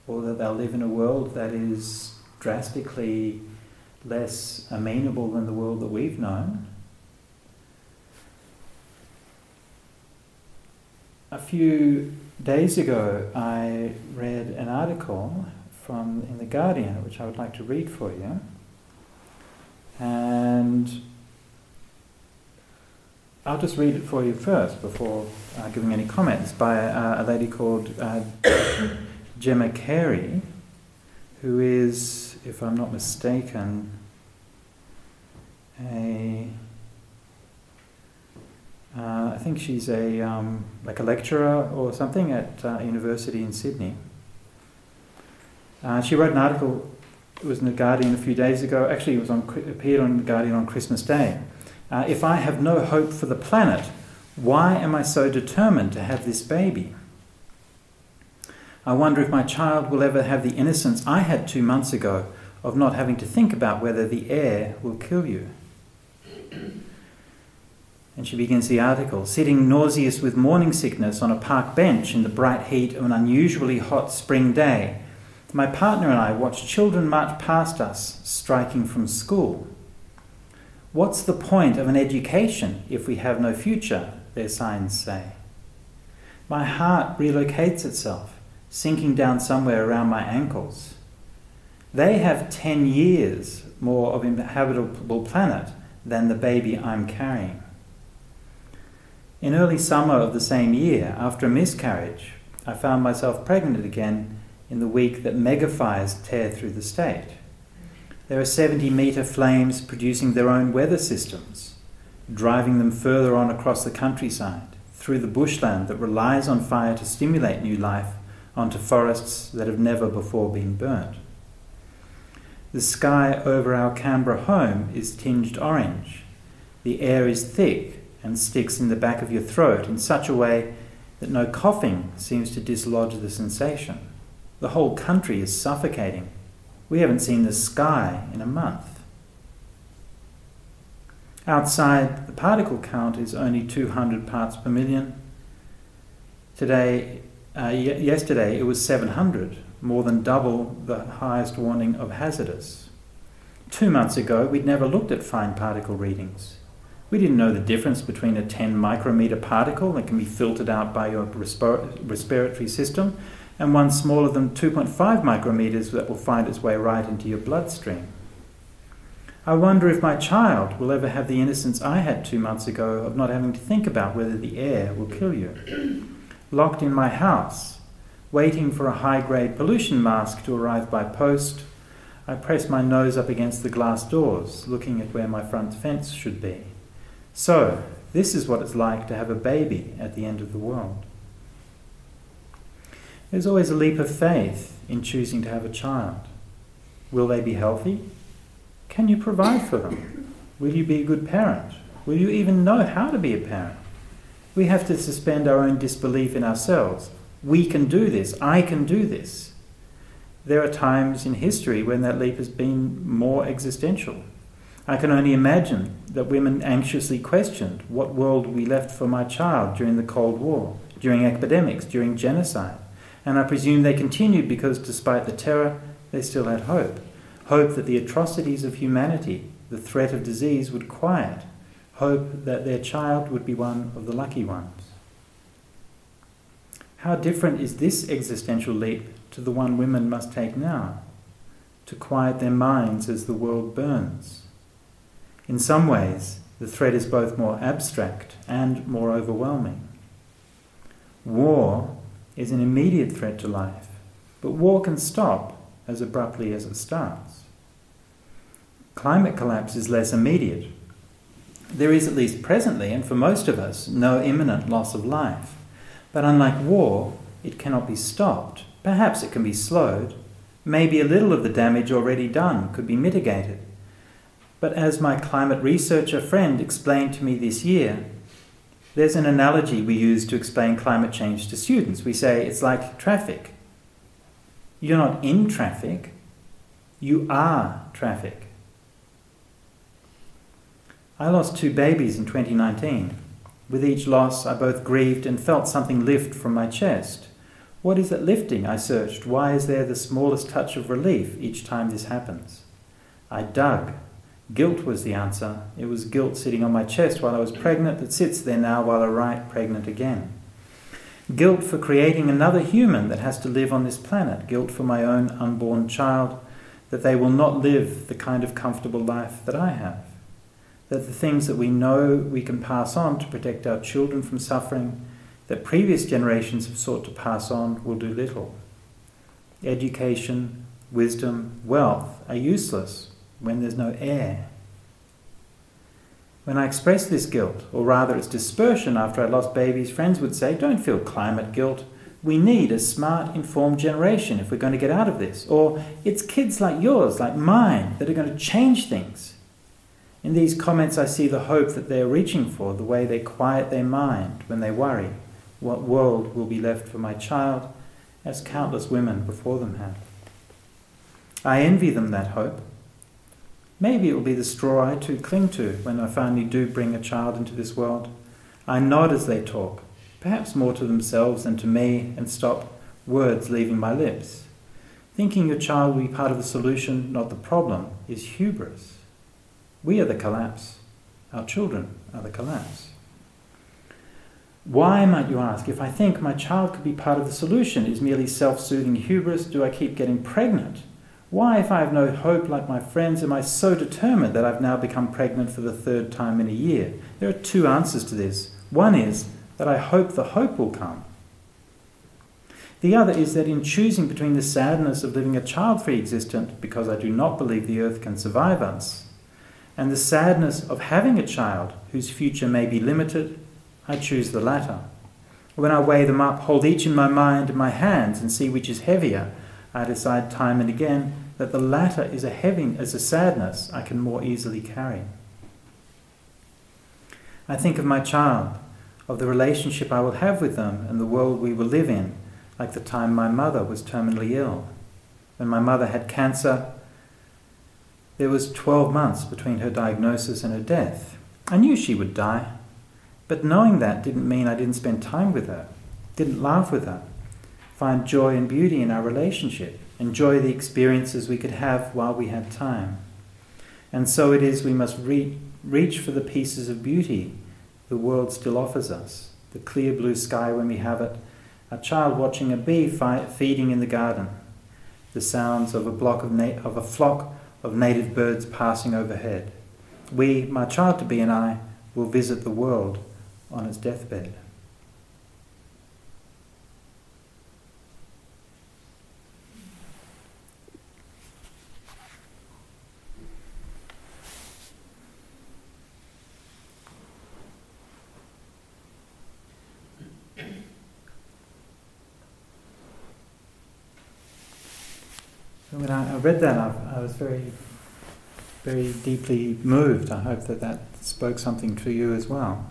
or that they'll live in a world that is drastically less amenable than the world that we've known. A few days ago I read an article in The Guardian, which I would like to read for you. And I'll just read it for you first before giving any comments, by a lady called Gemma Carey, who is, if I'm not mistaken, I think she's like a lecturer or something at a university in Sydney. She wrote an article. It was in The Guardian a few days ago. Actually, it appeared on The Guardian on Christmas Day. If I have no hope for the planet, why am I so determined to have this baby? I wonder if my child will ever have the innocence I had 2 months ago of not having to think about whether the air will kill you. And she begins the article, sitting nauseous with morning sickness on a park bench in the bright heat of an unusually hot spring day, my partner and I watched children march past us, striking from school. What's the point of an education if we have no future, their signs say. My heart relocates itself, sinking down somewhere around my ankles. They have 10 years more of inhabitable planet than the baby I'm carrying. In early summer of the same year, after a miscarriage, I found myself pregnant again in the week that megafires tear through the state. There are 70-metre flames producing their own weather systems, driving them further on across the countryside, through the bushland that relies on fire to stimulate new life, onto forests that have never before been burnt. The sky over our Canberra home is tinged orange. The air is thick and sticks in the back of your throat in such a way that no coughing seems to dislodge the sensation. The whole country is suffocating. We haven't seen the sky in a month. Outside, the particle count is only 200 parts per million. Yesterday it was 700, more than double the highest warning of hazardous. 2 months ago, we'd never looked at fine particle readings. We didn't know the difference between a 10 micrometre particle that can be filtered out by your respiratory system and one smaller than 2.5 micrometers that will find its way right into your bloodstream. I wonder if my child will ever have the innocence I had 2 months ago of not having to think about whether the air will kill you. Locked in my house, waiting for a high-grade pollution mask to arrive by post, I press my nose up against the glass doors, looking at where my front fence should be. So, this is what it's like to have a baby at the end of the world. There's always a leap of faith in choosing to have a child. Will they be healthy? Can you provide for them? Will you be a good parent? Will you even know how to be a parent? We have to suspend our own disbelief in ourselves. We can do this. I can do this. There are times in history when that leap has been more existential. I can only imagine that women anxiously questioned what world we left for my child during the Cold War, during epidemics, during genocide. And I presume they continued because despite the terror, they still had hope. Hope that the atrocities of humanity, the threat of disease would quiet. Hope that their child would be one of the lucky ones. How different is this existential leap to the one women must take now, to quiet their minds as the world burns? In some ways, the threat is both more abstract and more overwhelming. War is an immediate threat to life, but war can stop as abruptly as it starts. Climate collapse is less immediate. There is, at least presently, and for most of us, no imminent loss of life. But unlike war, it cannot be stopped. Perhaps it can be slowed. Maybe a little of the damage already done could be mitigated. But as my climate researcher friend explained to me this year, there's an analogy we use to explain climate change to students. We say it's like traffic. You're not in traffic, you are traffic. I lost 2 babies in 2019. With each loss, I both grieved and felt something lift from my chest. What is it lifting? I searched. Why is there the smallest touch of relief each time this happens? I dug. Guilt was the answer. It was guilt sitting on my chest while I was pregnant that sits there now while I write pregnant again. Guilt for creating another human that has to live on this planet. Guilt for my own unborn child, that they will not live the kind of comfortable life that I have. That the things that we know we can pass on to protect our children from suffering, that previous generations have sought to pass on, will do little. Education, wisdom, wealth are useless when there's no air. When I express this guilt, or rather its dispersion after I lost babies, friends would say, don't feel climate guilt. We need a smart, informed generation if we're going to get out of this. Or it's kids like yours, like mine, that are going to change things. In these comments I see the hope that they're reaching for, the way they quiet their mind when they worry. What world will be left for my child, as countless women before them have? I envy them that hope. Maybe it will be the straw I too cling to when I finally do bring a child into this world. I nod as they talk, perhaps more to themselves than to me, and stop words leaving my lips. Thinking your child will be part of the solution, not the problem, is hubris. We are the collapse. Our children are the collapse. Why, might you ask, if I think my child could be part of the solution is merely self-soothing hubris, do I keep getting pregnant? Why, if I have no hope like my friends, am I so determined that I've now become pregnant for the 3rd time in a year? There are 2 answers to this. One is that I hope the hope will come. The other is that in choosing between the sadness of living a child-free existence, because I do not believe the earth can survive us, and the sadness of having a child whose future may be limited, I choose the latter. When I weigh them up, hold each in my mind and my hands and see which is heavier, I decide time and again that the latter is a sadness I can more easily carry. I think of my child, of the relationship I will have with them and the world we will live in, like the time my mother was terminally ill. When my mother had cancer, there was 12 months between her diagnosis and her death. I knew she would die, but knowing that didn't mean I didn't spend time with her, didn't laugh with her, find joy and beauty in our relationship, enjoy the experiences we could have while we had time. And so it is we must reach for the pieces of beauty the world still offers us, the clear blue sky when we have it, a child watching a bee feeding in the garden, the sounds of a flock of native birds passing overhead. We, my child-to-be and I, will visit the world on its deathbed. When I read that, I was very, very deeply moved. I hope that spoke something to you as well.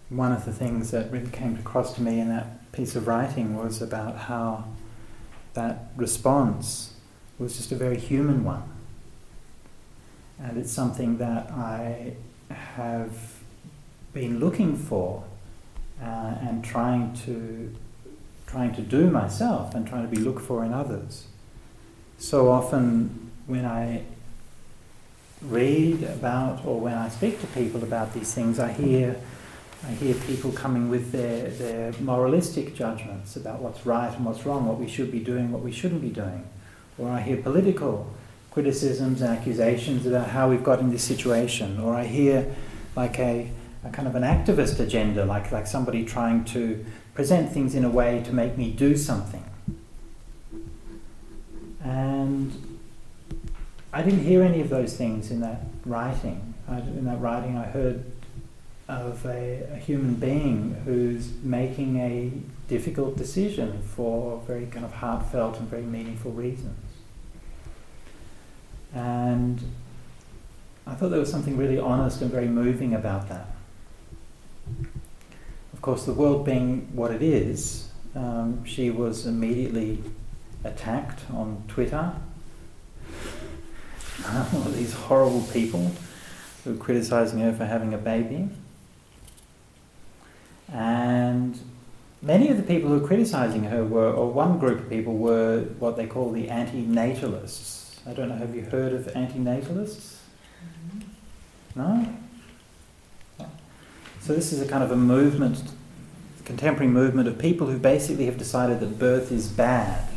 One of the things that really came across to me in that piece of writing was about how that response was just a very human one. And it's something that I have been looking for and trying to do myself and trying to be looked for in others. So often when I read about or when I speak to people about these things, I hear people coming with their moralistic judgments about what's right and what's wrong, what we should be doing, what we shouldn't be doing. Or I hear political criticisms and accusations about how we've got in this situation. Or I hear like a kind of an activist agenda, like somebody trying to present things in a way to make me do something. And I didn't hear any of those things in that writing. In that writing I heard of a human being who's making a difficult decision for very kind of heartfelt and very meaningful reasons. And I thought there was something really honest and very moving about that. Of course, the world being what it is, she was immediately attacked on Twitter. All these horrible people who were criticising her for having a baby. And many of the people who were criticising her or one group of people were what they call the anti-natalists. I don't know, have you heard of anti-natalists? No? So this is a kind of a movement, contemporary movement of people who basically have decided that birth is bad.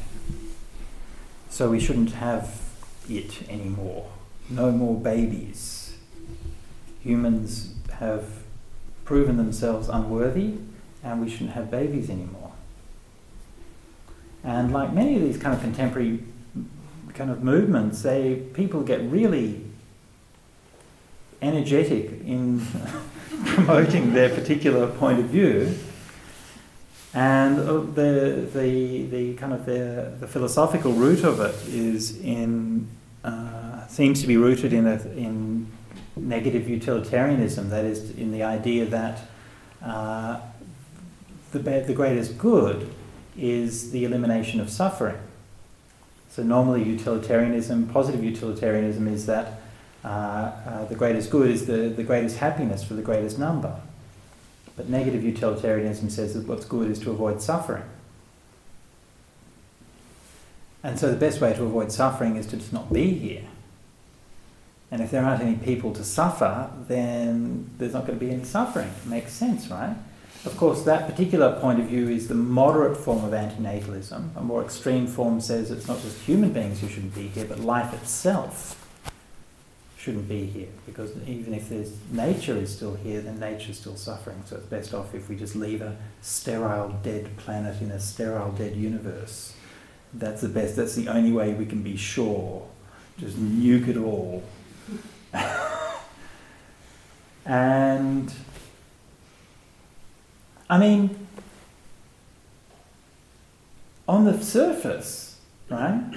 So we shouldn't have it anymore. No more babies. Humans have proven themselves unworthy and we shouldn't have babies anymore. And like many of these kind of contemporary kind of movements, people get really energetic in promoting their particular point of view, and the kind of the philosophical root of it is seems to be rooted in negative utilitarianism. That is, in the idea that the greatest good is the elimination of suffering. So normally utilitarianism, positive utilitarianism, is that the greatest good is the greatest happiness for the greatest number. But negative utilitarianism says that what's good is to avoid suffering. And so the best way to avoid suffering is to just not be here. And if there aren't any people to suffer, then there's not going to be any suffering. It makes sense, right? Of course, that particular point of view is the moderate form of antinatalism. A more extreme form says it's not just human beings who shouldn't be here, but life itself shouldn't be here, because even if nature is still here, then nature's still suffering. So it's best off if we just leave a sterile, dead planet in a sterile, dead universe. That's the best. That's the only way we can be sure. Just nuke it all. And I mean, on the surface, right?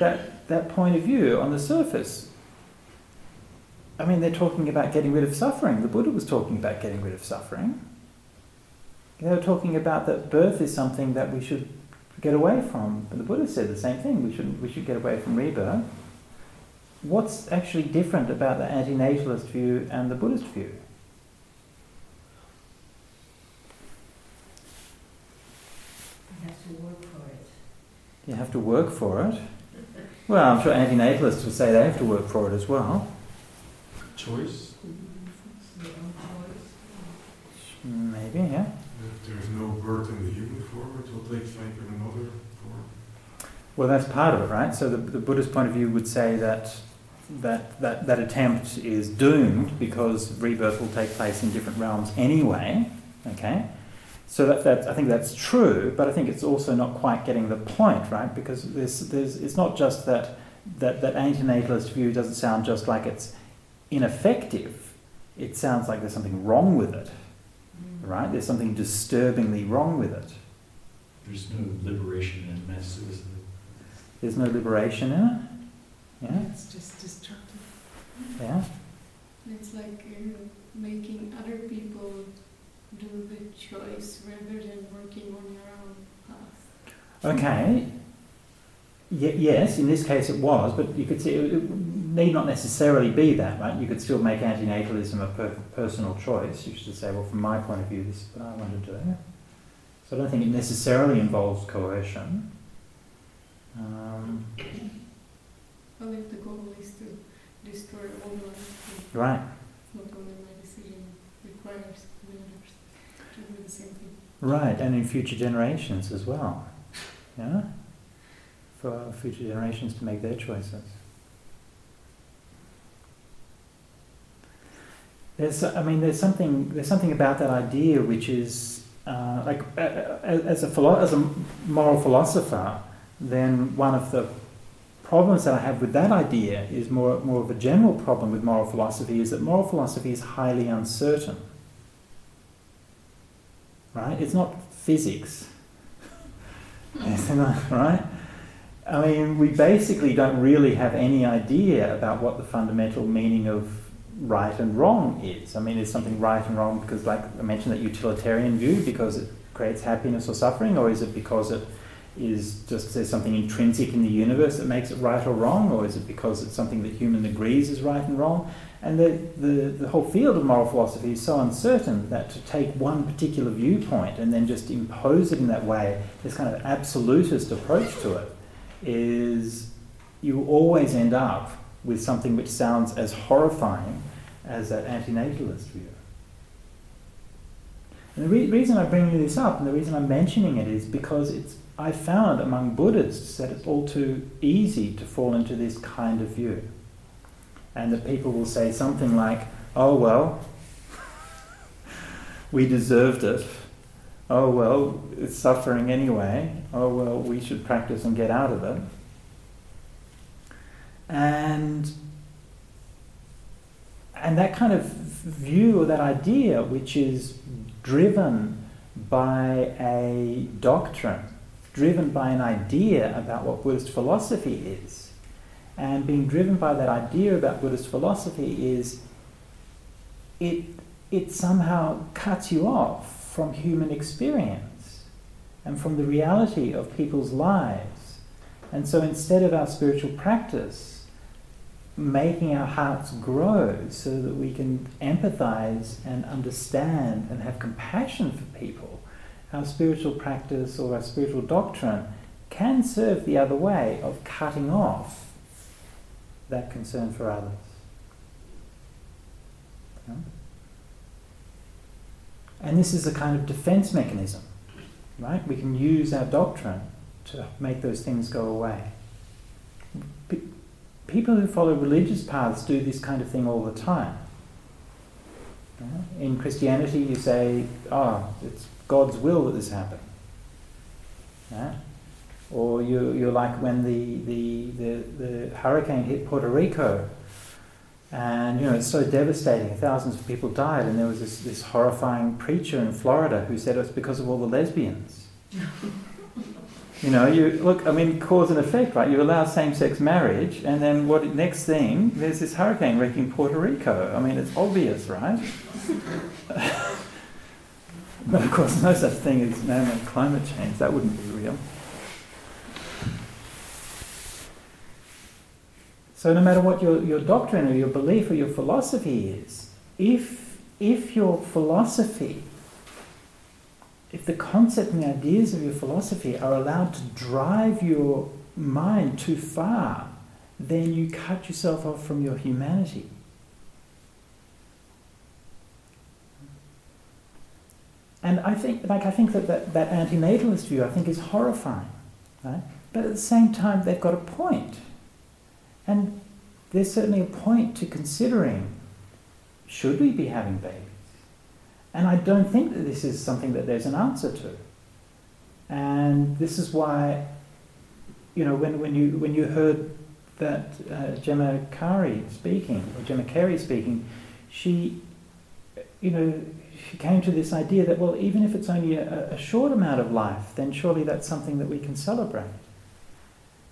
That point of view on the surface. I mean, they're talking about getting rid of suffering. The Buddha was talking about getting rid of suffering. They were talking about that birth is something that we should get away from. But the Buddha said the same thing. We should get away from rebirth. What's actually different about the antinatalist view and the Buddhist view? You have to work for it. You have to work for it. Well, I'm sure antinatalists would say they have to work for it as well. Choice? Your own choice. Maybe, yeah. You have there's no birth in the human form, it will take shape in another form. Well, that's part of it, right? So the Buddhist point of view would say that attempt is doomed because rebirth will take place in different realms anyway. Okay, so that I think that's true, but I think it's also not quite getting the point, right? Because it's not just that antinatalist view doesn't sound just like it's ineffective. It sounds like there's something wrong with it, right? There's something disturbingly wrong with it. There's no liberation in mass suicide. There's no liberation in it. Yeah. It's just destructive. Yeah. It's like making other people do the choice rather than working on your own path. Okay. Yes, in this case it was, but you could see it need not necessarily be that, right? You could still make antinatalism a personal choice. You should say, well, from my point of view, this is what I want to do. So I don't think it necessarily involves coercion. Well, if the goal is to destroy all life, Right. not only my decision requires the others to do the same thing. Right, and in future generations as well. Yeah? For future generations to make their choices. There's something about that idea which is as a moral philosopher, then one of the problems that I have with that idea is more of a general problem with moral philosophy, is that moral philosophy is highly uncertain. Right? It's not physics. Right? I mean, we basically don't really have any idea about what the fundamental meaning of right and wrong is. I mean, is something right and wrong because, like I mentioned, that utilitarian view, because it creates happiness or suffering, or is it because it is just there's something intrinsic in the universe that makes it right or wrong, or is it because it's something that human agrees is right and wrong? And the whole field of moral philosophy is so uncertain that to take one particular viewpoint and then just impose it in that way, this kind of absolutist approach to it, is you always end up with something which sounds as horrifying as that antinatalist view. And the reason I'm bringing this up and the reason I'm mentioning it is because I found among Buddhists that it's all too easy to fall into this kind of view. And that people will say something like, oh well, we deserved it. Oh well, it's suffering anyway. Oh well, we should practice and get out of it. And that kind of view or that idea, which is driven by a doctrine, driven by an idea about what Buddhist philosophy is, and being driven by that idea about Buddhist philosophy is it somehow cuts you off from human experience and from the reality of people's lives. And so instead of our spiritual practice making our hearts grow so that we can empathize and understand and have compassion for people, our spiritual practice or our spiritual doctrine can serve the other way of cutting off that concern for others. Yeah? And this is a kind of defense mechanism, right? We can use our doctrine to make those things go away. People who follow religious paths do this kind of thing all the time. In Christianity you say, it's God's will that this happen. Yeah? Or you're like when the hurricane hit Puerto Rico, and it's so devastating, thousands of people died, and there was this horrifying preacher in Florida who said it's because of all the lesbians. Cause and effect, right? You allow same-sex marriage, and then next thing, there's this hurricane wrecking Puerto Rico. I mean, it's obvious, right? But of course, no such thing as man-made climate change. That wouldn't be real. So no matter what your doctrine or your belief or your philosophy is, if your philosophy, if the concept and the ideas of your philosophy are allowed to drive your mind too far, then you cut yourself off from your humanity. And I think that antinatalist view, I think, is horrifying, right? But at the same time, they've got a point. And there's certainly a point to considering, should we be having babies? And I don't think that this is something that there's an answer to. And this is why, when you heard that Gemma Carey speaking, she came to this idea that, well, even if it's only a short amount of life, then surely that's something that we can celebrate.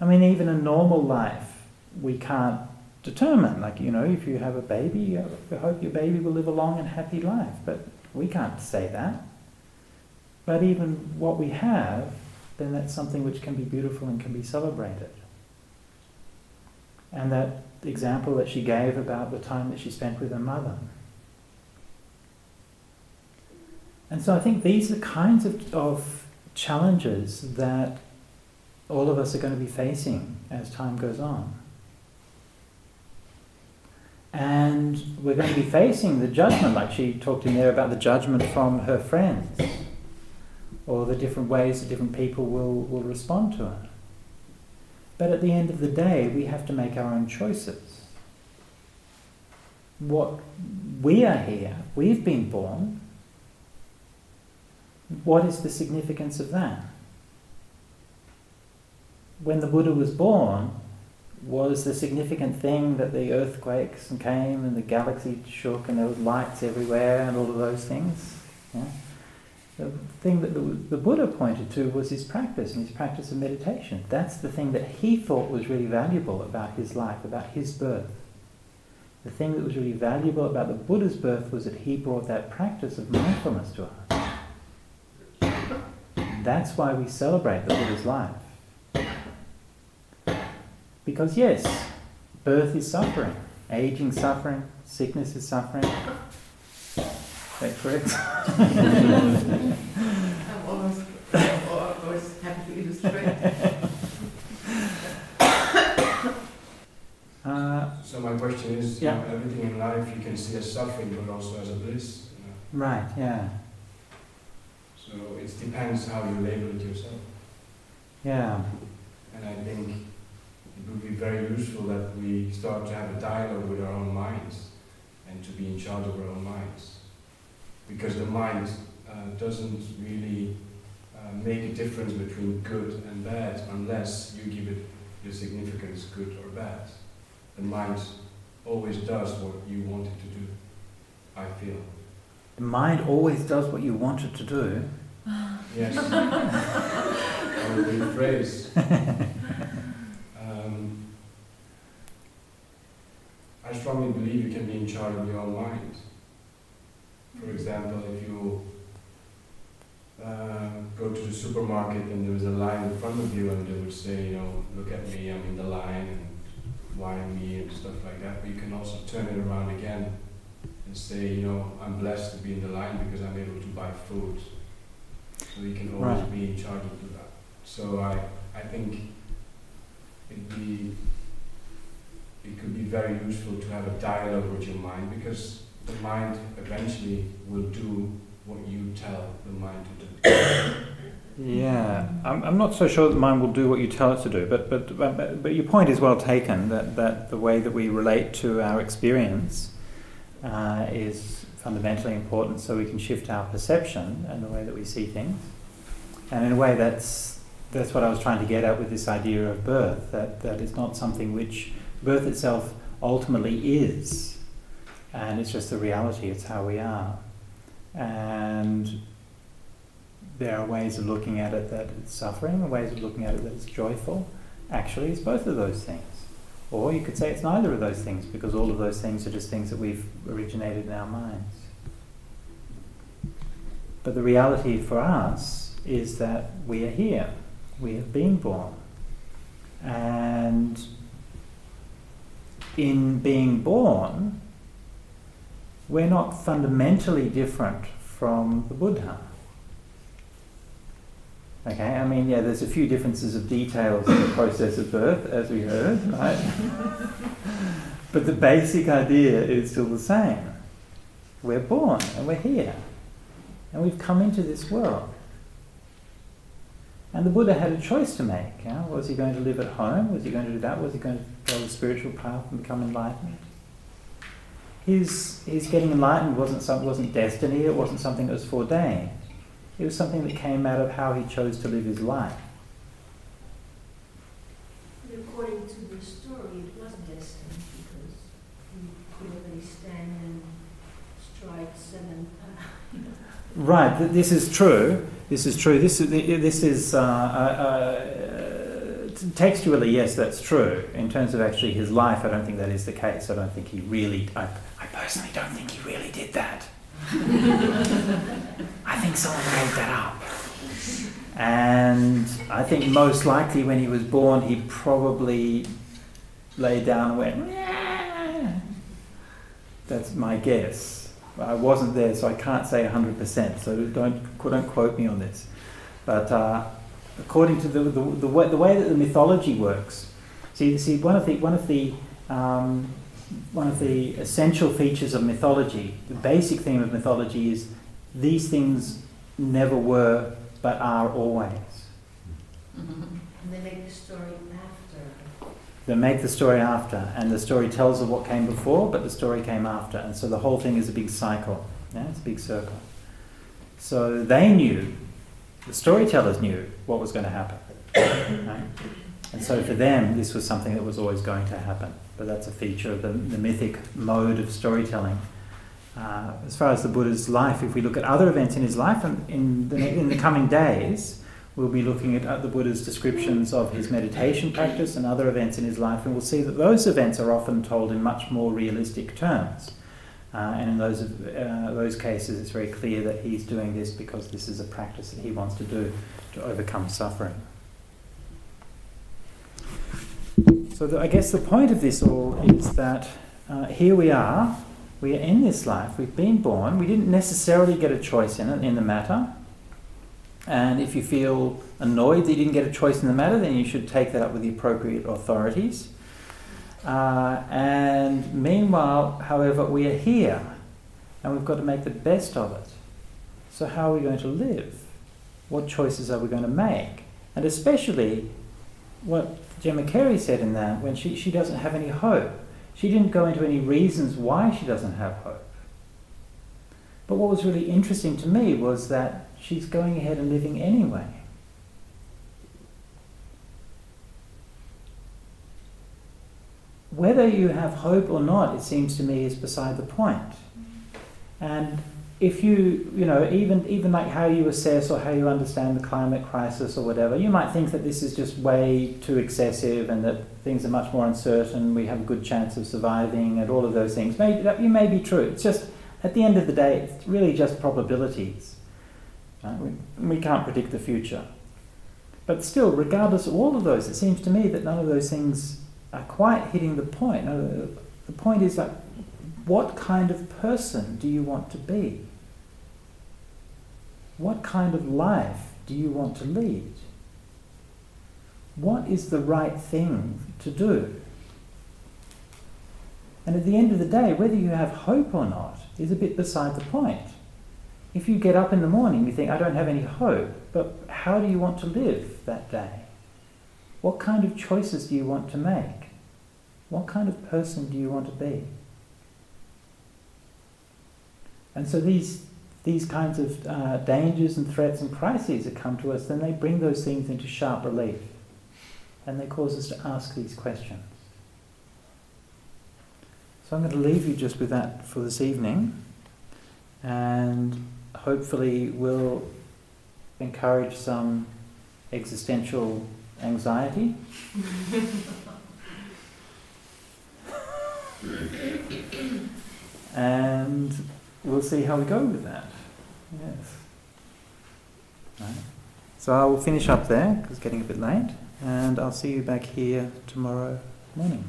I mean, even a normal life, we can't determine. Like, if you have a baby, I hope your baby will live a long and happy life. But we can't say that. But even what we have, then that's something which can be beautiful and can be celebrated. And that example that she gave about the time that she spent with her mother. And so I think these are kinds of challenges that all of us are going to be facing as time goes on. And we're going to be facing the judgment, like she talked in there about the judgment from her friends, or the different ways that different people will respond to her. But at the end of the day, we have to make our own choices. We are here, we've been born. What is the significance of that? When the Buddha was born, was the significant thing that the earthquakes came and the galaxy shook and there was lights everywhere and all of those things? Yeah? The thing that the Buddha pointed to was his practice and his practice of meditation. That's the thing that he thought was really valuable about his life, about his birth. The thing that was really valuable about the Buddha's birth was that he brought that practice of mindfulness to us. That's why we celebrate the Buddha's life. Because yes, birth is suffering, aging suffering, sickness is suffering. Is that correct? I'm always happy to illustrate. So my question is, yeah. Everything in life you can see as suffering, but also as a bliss. Right, yeah. So it depends how you label it yourself. Yeah. And I think it would be very useful that we start to have a dialogue with our own minds and to be in charge of our own minds. Because the mind doesn't really make a difference between good and bad unless you give it the significance good or bad. The mind always does what you want it to do, I feel. The mind always does what you want it to do. Yes. Or the phrase. I strongly believe you can be in charge of your own mind. For example, if you go to the supermarket and there is a line in front of you and they would say, look at me, I'm in the line, and whine me and stuff like that, but you can also turn it around again and say, I'm blessed to be in the line because I'm able to buy food. So you can always be in charge of that. So I think it could be very useful to have a dialogue with your mind, because the mind eventually will do what you tell the mind to do. Yeah, I'm not so sure that the mind will do what you tell it to do, but your point is well taken, that the way that we relate to our experience is fundamentally important, so we can shift our perception and the way that we see things. And in a way that's what I was trying to get at with this idea of birth, that it's not something which birth itself ultimately is, and it's just the reality, it's how we are. And there are ways of looking at it that it's suffering, and ways of looking at it that it's joyful. Actually, it's both of those things. Or you could say it's neither of those things, because all of those things are just things that we've originated in our minds. But the reality for us is that we are here. We have been born. And in being born, we're not fundamentally different from the Buddha. Okay, I mean, there's a few differences of details in the process of birth, as we heard, right? But the basic idea is still the same. We're born and we're here. And we've come into this world. And the Buddha had a choice to make. Was he going to live at home? Was he going to do that? Was he going to go the spiritual path and become enlightened? His getting enlightened wasn't destiny. It wasn't something that was foreordained. It was something that came out of how he chose to live his life. But according to the story, it was destiny because he could already stand and strike 7. Right. This is true. This is true. This is textually, yes, that's true. In terms of actually his life, I don't think that is the case. I don't think he really. I personally don't think he really did that. I think someone made that up. And I think most likely when he was born, he probably lay down and went, "Meow." That's my guess. I wasn't there, so I can't say 100%. So don't quote me on this. But according to the way that the mythology works, see one of the essential features of mythology, the basic theme of mythology is these things never were, but are always. And they make the story after. They make the story after, and the story tells of what came before, but the story came after, and so the whole thing is a big cycle. Yeah, it's a big circle. So they knew, the storytellers knew what was going to happen, right? And so for them, this was something that was always going to happen. But that's a feature of the mythic mode of storytelling. As far as the Buddha's life, if we look at other events in his life, and in the coming days, we'll be looking at the Buddha's descriptions of his meditation practice and other events in his life, and we'll see that those events are often told in much more realistic terms. And in those cases, it's very clear that he's doing this because this is a practice that he wants to do to overcome suffering. So I guess the point of this all is that here we are in this life, we've been born, we didn't necessarily get a choice in the matter. And if you feel annoyed that you didn't get a choice in the matter, then you should take that up with the appropriate authorities. And meanwhile, however, we are here and we've got to make the best of it. So how are we going to live? What choices are we going to make? And especially what Gemma Carey said in that, when she doesn't have any hope. She didn't go into any reasons why she doesn't have hope. But what was really interesting to me was that she's going ahead and living anyway. Whether you have hope or not, it seems to me, is beside the point. And if even like how you assess or how you understand the climate crisis or whatever, you might think that this is just way too excessive and that things are much more uncertain, we have a good chance of surviving and all of those things. Maybe that may be true. It's just, at the end of the day, it's really just probabilities. We can't predict the future. But still, regardless of all of those, it seems to me that none of those things are quite hitting the point. The point is like, what kind of person do you want to be? What kind of life do you want to lead? What is the right thing to do? And at the end of the day, whether you have hope or not is a bit beside the point. If you get up in the morning, you think, I don't have any hope, but how do you want to live that day? What kind of choices do you want to make? What kind of person do you want to be? And so these kinds of dangers and threats and crises that come to us, then they bring those things into sharp relief. And they cause us to ask these questions. So I'm going to leave you just with that for this evening. And hopefully we'll encourage some existential anxiety. And we'll see how we go with that. Yes. Right. So I will finish up there, because it's getting a bit late, and I'll see you back here tomorrow morning.